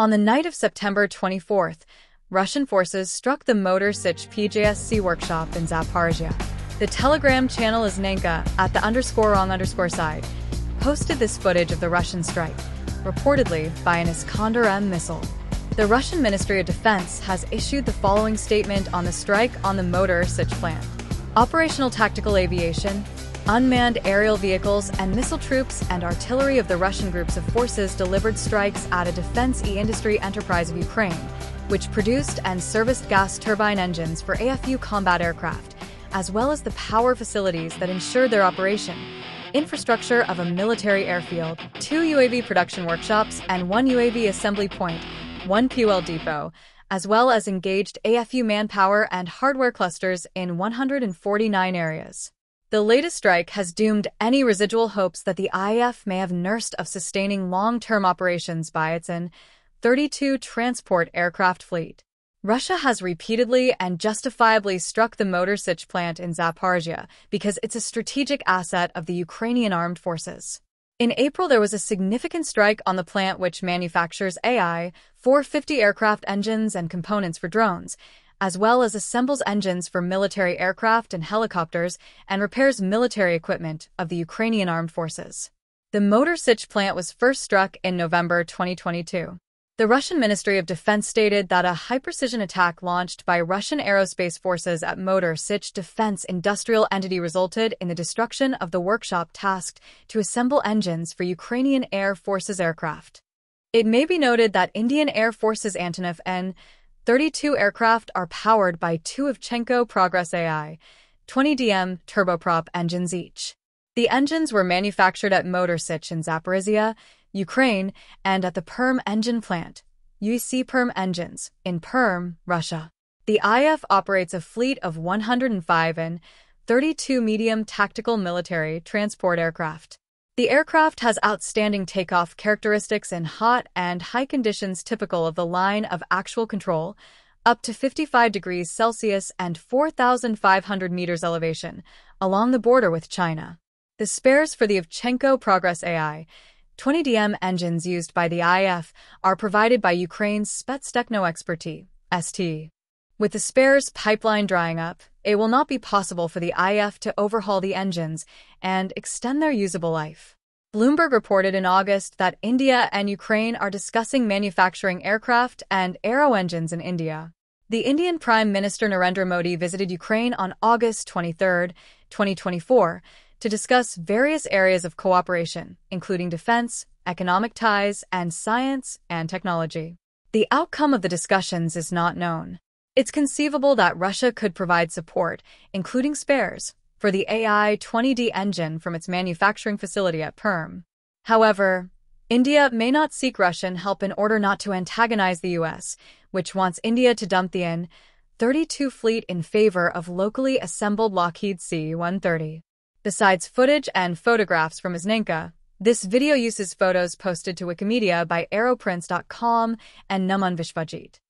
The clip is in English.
On the night of September 24th, Russian forces struck the Motor Sich PJSC workshop in Zaporizhzhia. The Telegram channel Iskander at the _on_side posted this footage of the Russian strike, reportedly by an Iskander-M missile. The Russian Ministry of Defense has issued the following statement on the strike on the Motor Sich plant. Operational tactical aviation, unmanned aerial vehicles, and missile troops and artillery of the Russian groups of forces delivered strikes at a defense industry enterprise of Ukraine, which produced and serviced gas turbine engines for AFU combat aircraft, as well as the power facilities that ensured their operation, infrastructure of a military airfield, 2 UAV production workshops, and 1 UAV assembly point, 1 fuel depot, as well as engaged AFU manpower and hardware clusters in 149 areas. The latest strike has doomed any residual hopes that the IAF may have nursed of sustaining long-term operations by its An-32 transport aircraft fleet. Russia has repeatedly and justifiably struck the Motor Sich plant in Zaporizhzhia because it's a strategic asset of the Ukrainian armed forces. In April, there was a significant strike on the plant which manufactures AI-450 aircraft engines and components for drones, as well as assembles engines for military aircraft and helicopters and repairs military equipment of the Ukrainian armed forces. The Motor Sich plant was first struck in November 2022. The Russian Ministry of Defense stated that a high-precision attack launched by Russian aerospace forces at Motor Sich defense industrial entity resulted in the destruction of the workshop tasked to assemble engines for Ukrainian Air Force's aircraft. It may be noted that Indian Air Force's Antonov An-32 aircraft are powered by 2 Ivchenko Progress AI-20DM turboprop engines each. The engines were manufactured at Motor Sich in Zaporizhzhia, Ukraine, and at the Perm engine plant, UEC Perm Engines, in Perm, Russia. The IAF operates a fleet of 105 An-32 medium tactical military transport aircraft. The aircraft has outstanding takeoff characteristics in hot and high conditions typical of the line of actual control, up to 55 degrees Celsius and 4,500 meters elevation, along the border with China. The spares for the Ivchenko Progress AI-20DM engines used by the IAF are provided by Ukraine's Spetstechno Expertise, ST. With the spares pipeline drying up, it will not be possible for the IAF to overhaul the engines and extend their usable life. Bloomberg reported in August that India and Ukraine are discussing manufacturing aircraft and aero engines in India. The Indian Prime Minister Narendra Modi visited Ukraine on August 23, 2024, to discuss various areas of cooperation, including defense, economic ties, and science and technology. The outcome of the discussions is not known. It's conceivable that Russia could provide support, including spares, for the AI-20D engine from its manufacturing facility at Perm. However, India may not seek Russian help in order not to antagonize the US, which wants India to dump the An-32 fleet in favor of locally assembled Lockheed C-130. Besides footage and photographs from Iskander, this video uses photos posted to Wikimedia by aeroprints.com and Numan Vishwajit.